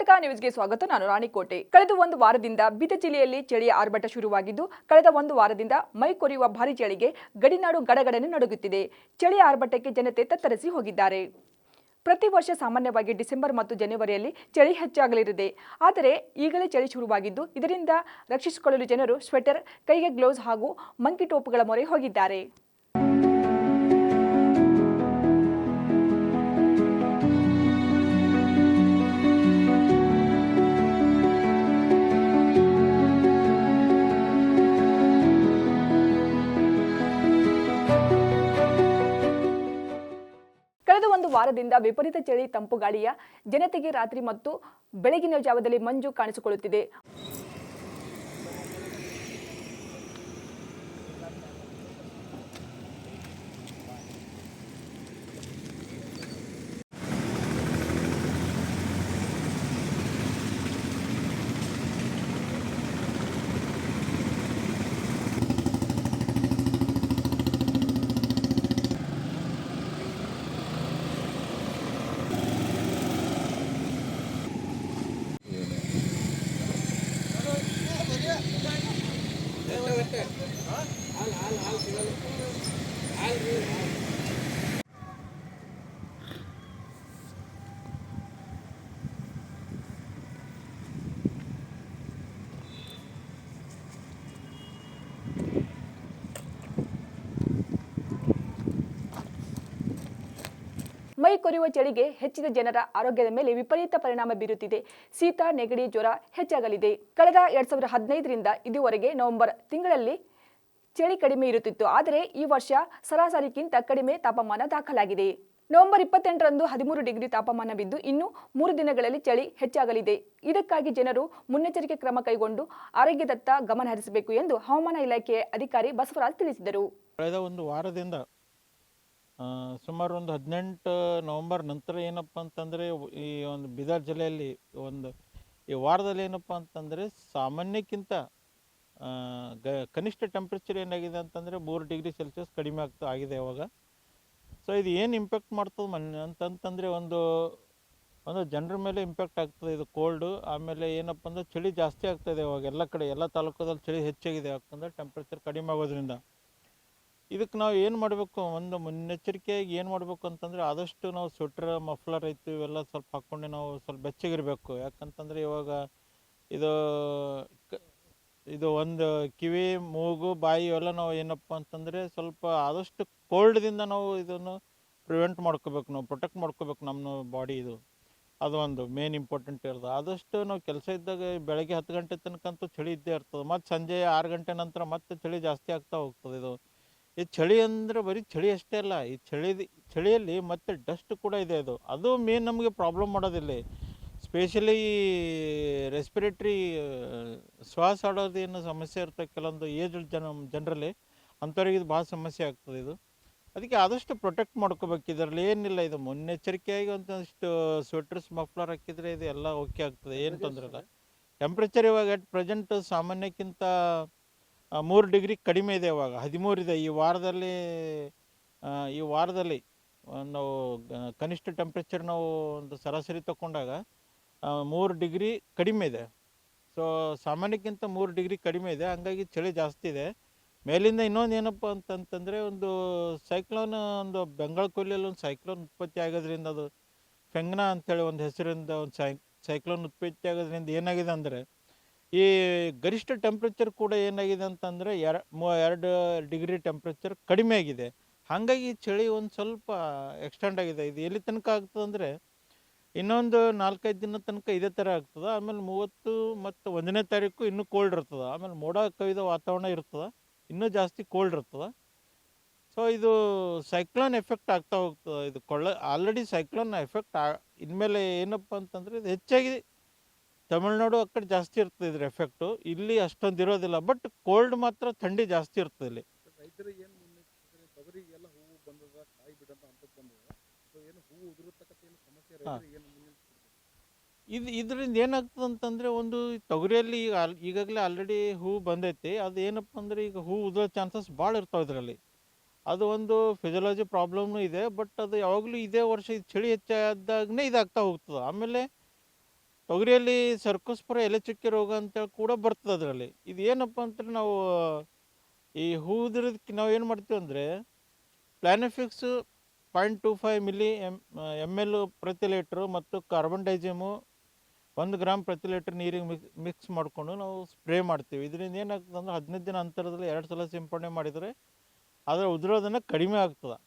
ಕರ್ನಾಟಕ ನ್ಯೂಸ್ಗೆ ಸ್ವಾಗತ. ನಾನು ರಾಣಿಕೋಟೆ. ಕಳೆದ ಒಂದು ವಾರದಿಂದ ಬೀದರ್ ಜಿಲ್ಲೆಯಲ್ಲಿ ಚಳಿಯ ಆರ್ಭಟ ಶುರುವಾಗಿದ್ದು, ಕಳೆದ ಒಂದು ವಾರದಿಂದ ಮೈ ಕೊರೆಯುವ ಭಾರಿ ಚಳಿಗೆ ಗಡಿನಾಡು ಗಡಗಡನೆ ನಡುಗುತ್ತಿದೆ. ಚಳಿಯ ಆರ್ಭಟಕ್ಕೆ ಜನತೆ ತತ್ತರಿಸಿ ಹೋಗಿದ್ದಾರೆ. ಪ್ರತಿ ವರ್ಷ ಸಾಮಾನ್ಯವಾಗಿ ಡಿಸೆಂಬರ್ ಮತ್ತು ಜನವರಿಯಲ್ಲಿ ಚಳಿ ಹೆಚ್ಚಾಗಲಿದೆ. ಆದರೆ ಈಗಲೇ ಚಳಿ ಶುರುವಾಗಿದ್ದು, ಇದರಿಂದ ರಕ್ಷಿಸಿಕೊಳ್ಳಲು ಜನರು ಸ್ವೆಟರ್, ಕೈಗೆ ಗ್ಲೌಸ್ ಹಾಗೂ ಮಂಕಿ ಟೋಪುಗಳ ಮೊರೆ ಹೋಗಿದ್ದಾರೆ. ಕಳೆದ ಒಂದು ವಾರದಿಂದ ವಿಪರೀತ ಚಳಿ ತಂಪು ಗಾಳಿಯ ಜನತೆಗೆ ರಾತ್ರಿ ಮತ್ತು ಬೆಳಗಿನ ಜಾವದಲ್ಲಿ ಮಂಜು ಕಾಣಿಸಿಕೊಳ್ಳುತ್ತಿದೆ. ಮೈ ಕೊರೆಯುವ ಚಳಿಗೆ ಹೆಚ್ಚಿದ ಜನರ ಆರೋಗ್ಯದ ಮೇಲೆ ವಿಪರೀತ ಪರಿಣಾಮ ಬೀರುತ್ತಿದೆ. ಶೀತ, ನೆಗಡಿ, ಜ್ವರ ಹೆಚ್ಚಾಗಲಿದೆ. ಕಳೆದ 2015ರಿಂದ ಇದುವರೆಗೆ ನವೆಂಬರ್ ತಿಂಗಳಲ್ಲಿ ಚಳಿ ಕಡಿಮೆ ಇರುತ್ತಿತ್ತು. ಆದರೆ ಈ ವರ್ಷ ಸರಾಸರಿಗಿಂತ ಕಡಿಮೆ ತಾಪಮಾನ ದಾಖಲಾಗಿದೆ. ನವೆಂಬರ್ 28ರಂದು 13 ಡಿಗ್ರಿ ತಾಪಮಾನವಿದ್ದು, ಇನ್ನು 3 ದಿನಗಳಲ್ಲಿ ಚಳಿ ಹೆಚ್ಚಾಗಲಿದೆ. ಇದಕ್ಕಾಗಿ ಜನರು ಮುನ್ನೆಚ್ಚರಿಕೆ ಕ್ರಮ ಕೈಗೊಂಡು ಆರೋಗ್ಯದತ್ತ ಗಮನ ಹರಿಸಬೇಕು ಎಂದು ಹವಾಮಾನ ಇಲಾಖೆಯ ಅಧಿಕಾರಿ ಬಸವರಾಜ್ ತಿಳಿಸಿದರು. ಕಳೆದ ಒಂದು ವಾರದಿಂದ ಸುಮಾರು ಒಂದು 18 ನವೆಂಬರ್ ನಂತರ ಏನಪ್ಪ ಅಂತಂದರೆ ಈ ಒಂದು ಬೀದರ್ ಜಿಲ್ಲೆಯಲ್ಲಿ ಈ ವಾರದಲ್ಲಿ ಏನಪ್ಪ ಅಂತಂದರೆ ಸಾಮಾನ್ಯಕ್ಕಿಂತ ಕನಿಷ್ಠ ಟೆಂಪ್ರೇಚರ್ ಏನಾಗಿದೆ ಅಂತಂದರೆ 3 ಡಿಗ್ರಿ ಸೆಲ್ಸಿಯಸ್ ಕಡಿಮೆ ಆಗಿದೆ ಇವಾಗ. ಸೊ ಇದು ಏನು ಇಂಪ್ಯಾಕ್ಟ್ ಮಾಡ್ತದೆ ಅಂತಂತಂದರೆ ಒಂದು ಜನರ ಮೇಲೆ ಇಂಪ್ಯಾಕ್ಟ್ ಆಗ್ತದೆ. ಇದು ಕೋಲ್ಡು, ಆಮೇಲೆ ಏನಪ್ಪ ಅಂದರೆ ಚಳಿ ಜಾಸ್ತಿ ಆಗ್ತಾಯಿದೆ ಇವಾಗ ಎಲ್ಲ ಕಡೆ, ಎಲ್ಲ ತಾಲೂಕದಲ್ಲಿ ಚಳಿ ಹೆಚ್ಚಾಗಿದೆ. ಯಾಕಂದರೆ ಟೆಂಪ್ರೇಚರ್ ಕಡಿಮೆ ಆಗೋದ್ರಿಂದ ಇದಕ್ಕೆ ನಾವು ಏನು ಮಾಡಬೇಕು, ಒಂದು ಮುನ್ನೆಚ್ಚರಿಕೆಯಾಗಿ ಏನು ಮಾಡಬೇಕು ಅಂತಂದರೆ ಆದಷ್ಟು ನಾವು ಸ್ವೆಟ್ರ್, ಮಫ್ಲರ್ ಐತಿ ಇವೆಲ್ಲ ಸ್ವಲ್ಪ ಹಾಕ್ಕೊಂಡು ನಾವು ಸ್ವಲ್ಪ ಬೆಚ್ಚಗಿರಬೇಕು. ಯಾಕಂತಂದರೆ ಇವಾಗ ಇದು ಒಂದು ಕಿವಿ, ಮೂಗು, ಬಾಯಿ ಇವೆಲ್ಲ ನಾವು ಏನಪ್ಪ ಅಂತಂದರೆ ಸ್ವಲ್ಪ ಆದಷ್ಟು ಕೋಲ್ಡ್ದಿಂದ ನಾವು ಇದನ್ನು ಪ್ರಿವೆಂಟ್ ಮಾಡ್ಕೋಬೇಕು, ನಾವು ಪ್ರೊಟೆಕ್ಟ್ ಮಾಡ್ಕೋಬೇಕು ನಮ್ಮ ಬಾಡಿ. ಅದು ಒಂದು ಮೇನ್ ಇಂಪಾರ್ಟೆಂಟ್ ಇರೋದು. ಆದಷ್ಟು ನಾವು ಕೆಲಸ ಇದ್ದಾಗ ಬೆಳಗ್ಗೆ 10 ಗಂಟೆ ತನಕಂತೂ ಚಳಿ ಇದ್ದೇ ಇರ್ತದೆ. ಮತ್ತು ಸಂಜೆ 6 ಗಂಟೆ ನಂತರ ಮತ್ತೆ ಚಳಿ ಜಾಸ್ತಿ ಆಗ್ತಾ ಹೋಗ್ತದೆ. ಈ ಚಳಿ ಅಂದರೆ ಬರೀ ಚಳಿ ಅಷ್ಟೇ ಅಲ್ಲ, ಈ ಚಳಿಯಲ್ಲಿ ಮತ್ತೆ ಡಸ್ಟ್ ಕೂಡ ಇದೆ. ಅದು ಮೇನ್ ನಮಗೆ ಪ್ರಾಬ್ಲಮ್ ಮಾಡೋದಿಲ್ಲ. ಸ್ಪೆಷಲಿ ರೆಸ್ಪಿರೇಟ್ರಿ ಶ್ವಾಸ ಆಡೋದೇನು ಸಮಸ್ಯೆ ಇರ್ತದೆ ಕೆಲವೊಂದು ಏಜ್ಡ್ ಜನರಲ್ಲಿ, ಅಂಥವ್ರಿಗೆ ಇದು ಭಾಳ ಸಮಸ್ಯೆ ಆಗ್ತದೆ. ಅದಕ್ಕೆ ಆದಷ್ಟು ಪ್ರೊಟೆಕ್ಟ್ ಮಾಡ್ಕೋಬೇಕು. ಇದರಲ್ಲಿ ಏನಿಲ್ಲ, ಇದು ಮುನ್ನೆಚ್ಚರಿಕೆಯಾಗಿ ಒಂದಷ್ಟು ಸ್ವೆಟರ್ಸ್, ಮಫ್ಲರ್ ಹಾಕಿದರೆ ಇದು ಎಲ್ಲ ಓಕೆ ಆಗ್ತದೆ, ಏನು ತೊಂದರೆ ಇಲ್ಲ. ಟೆಂಪ್ರೇಚರ್ ಇವಾಗ ಅಟ್ ಪ್ರೆಸೆಂಟ್ ಸಾಮಾನ್ಯಕ್ಕಿಂತ 3 ಡಿಗ್ರಿ ಕಡಿಮೆ ಇದೆ. ಇವಾಗ 13 ಇದೆ. ಈ ವಾರದಲ್ಲಿ ನಾವು ಕನಿಷ್ಠ ಟೆಂಪ್ರೇಚರ್ ನಾವು ಒಂದು ಸರಾಸರಿ ತಗೊಂಡಾಗ 3 ಡಿಗ್ರಿ ಕಡಿಮೆ ಇದೆ. ಸೊ ಸಾಮಾನ್ಯಕ್ಕಿಂತ 3 ಡಿಗ್ರಿ ಕಡಿಮೆ ಇದೆ. ಹಂಗಾಗಿ ಚಳಿ ಜಾಸ್ತಿ ಇದೆ. ಮೇಲಿಂದ ಇನ್ನೊಂದು ಏನಪ್ಪ ಅಂತಂತಂದರೆ ಒಂದು ಬೆಂಗಾಳ ಕೊಲ್ಲಿಯಲ್ಲಿ ಒಂದು ಸೈಕ್ಲೋನ್ ಉತ್ಪತ್ತಿ ಆಗೋದ್ರಿಂದ, ಅದು ಫೆಂಗ್ನಾ ಅಂತೇಳಿ ಒಂದು ಹೆಸರಿಂದ ಒಂದು ಸೈಕ್ಲೋನ್ ಉತ್ಪತ್ತಿ ಆಗೋದ್ರಿಂದ ಏನಾಗಿದೆ ಅಂದರೆ ಈ ಗರಿಷ್ಠ ಟೆಂಪ್ರೇಚರ್ ಕೂಡ ಏನಾಗಿದೆ ಅಂತಂದರೆ 2 ಡಿಗ್ರಿ ಟೆಂಪ್ರೇಚರ್ ಕಡಿಮೆ ಆಗಿದೆ. ಹಾಗಾಗಿ ಚಳಿ ಒಂದು ಸ್ವಲ್ಪ ಎಕ್ಸ್ಟೆಂಡ್ ಆಗಿದೆ. ಇದು ಎಲ್ಲಿ ತನಕ ಆಗ್ತದೆ ಅಂದರೆ ಇನ್ನೊಂದು 4-5 ದಿನ ತನಕ ಇದೇ ಥರ ಆಗ್ತದೆ. ಆಮೇಲೆ 30 ಮತ್ತು 1ನೇ ತಾರೀಕು ಇನ್ನೂ ಕೋಲ್ಡ್ ಇರ್ತದೆ. ಆಮೇಲೆ ಮೋಡ ಕವಿದ ವಾತಾವರಣ ಇರ್ತದೆ, ಇನ್ನೂ ಜಾಸ್ತಿ ಕೋಲ್ಡ್ ಇರ್ತದೆ. ಸೊ ಇದು ಸೈಕ್ಲೋನ್ ಎಫೆಕ್ಟ್ ಆಗ್ತಾ ಹೋಗ್ತದೆ. ಇದು ಆಲ್ರೆಡಿ ಸೈಕ್ಲೋನ್ ಎಫೆಕ್ಟ್ ಇನ್ಮೇಲೆ ಏನಪ್ಪ ಅಂತಂದರೆ ಇದು ಹೆಚ್ಚಾಗಿ ತಮಿಳ್ನಾಡು ಆ ಕಡೆ ಜಾಸ್ತಿ ಇರ್ತದೆ ಇದ್ರ ಎಫೆಕ್ಟು. ಇಲ್ಲಿ ಅಷ್ಟೊಂದು ಇರೋದಿಲ್ಲ, ಬಟ್ ಕೋಲ್ಡ್ ಮಾತ್ರ ಥಂಡಿ ಜಾಸ್ತಿ ಇರ್ತದೆ ಇಲ್ಲಿ. ರೈತರಿಗೆ ಏನು ಮುನ್ನೆಚ್ಚರಿಕೆ, ತೊಗರಿಗೆಲ್ಲ ಹೂವು ಬಂದದ, ಕಾಯಿ ಬಿಡಂತ ಹಂತಕ್ಕೆ ಬಂದದ. ಸೊ ಏನು ಹೂವು ಉದುರತಕ್ಕಂಥ ಏನು ಸಮಸ್ಯೆ ರೈತರಿಗೆ ಏನು ಮುನ್ನೆಚ್ಚರಿಕೆ? ಇದರಿಂದ ಏನಾಗ್ತದೆ ಅಂತಂದರೆ ಒಂದು ತೊಗರಿಯಲ್ಲಿ ಈಗಾಗಲೇ ಆಲ್ರೆಡಿ ಹೂವು ಬಂದೈತಿ. ಅದು ಏನಪ್ಪ ಅಂದರೆ ಈಗ ಹೂವು ಉದುರೋ ಚಾನ್ಸಸ್ ಭಾಳ ಇರ್ತಾವೆ ಇದರಲ್ಲಿ. ಅದು ಒಂದು ಫಿಸಿಯಾಲಜಿ ಪ್ರಾಬ್ಲಮ್ನೂ ಇದೆ. ಬಟ್ ಅದು ಯಾವಾಗಲೂ ಇದೇ ವರ್ಷ ಚಳಿ ಹೆಚ್ಚಾದಾಗನೇ ಇದಾಗ್ತಾ ಹೋಗ್ತದೆ. ಆಮೇಲೆ ತೊಗರಿಯಲ್ಲಿ ಸರ್ಕೋಸ್ಪರ ಎಲೆ ಚುಕ್ಕೆ ರೋಗ ಅಂತೇಳಿ ಕೂಡ ಬರ್ತದೆ ಅದರಲ್ಲಿ. ಇದು ಏನಪ್ಪ ಅಂತಂದ್ರೆ ನಾವು ಈ ಹೂ ಉದುರೋದಕ್ಕೆ ನಾವು ಏನು ಮಾಡ್ತೀವಿ ಅಂದರೆ ಪ್ಲಾನಿಫಿಕ್ಸು 0.25 ಮಿಲಿ ಎಮ್ ಎಲ್ ಪ್ರತಿ ಲೀಟ್ರು ಮತ್ತು ಕಾರ್ಬನ್ ಡೈಜಿಮು 1 ಗ್ರಾಮ್ ಪ್ರತಿ ಲೀಟ್ರ್ ನೀರಿಗೆ ಮಿಕ್ಸ್ ಮಾಡಿಕೊಂಡು ನಾವು ಸ್ಪ್ರೇ ಮಾಡ್ತೀವಿ. ಇದರಿಂದ ಏನಾಗ್ತದೆ ಅಂದ್ರೆ 15 ದಿನ ಅಂತರದಲ್ಲಿ 2 ಸಲ ಸಿಂಪಡಣೆ ಮಾಡಿದರೆ ಅದರ ಉದುರೋದನ್ನು ಕಡಿಮೆ ಆಗ್ತದೆ.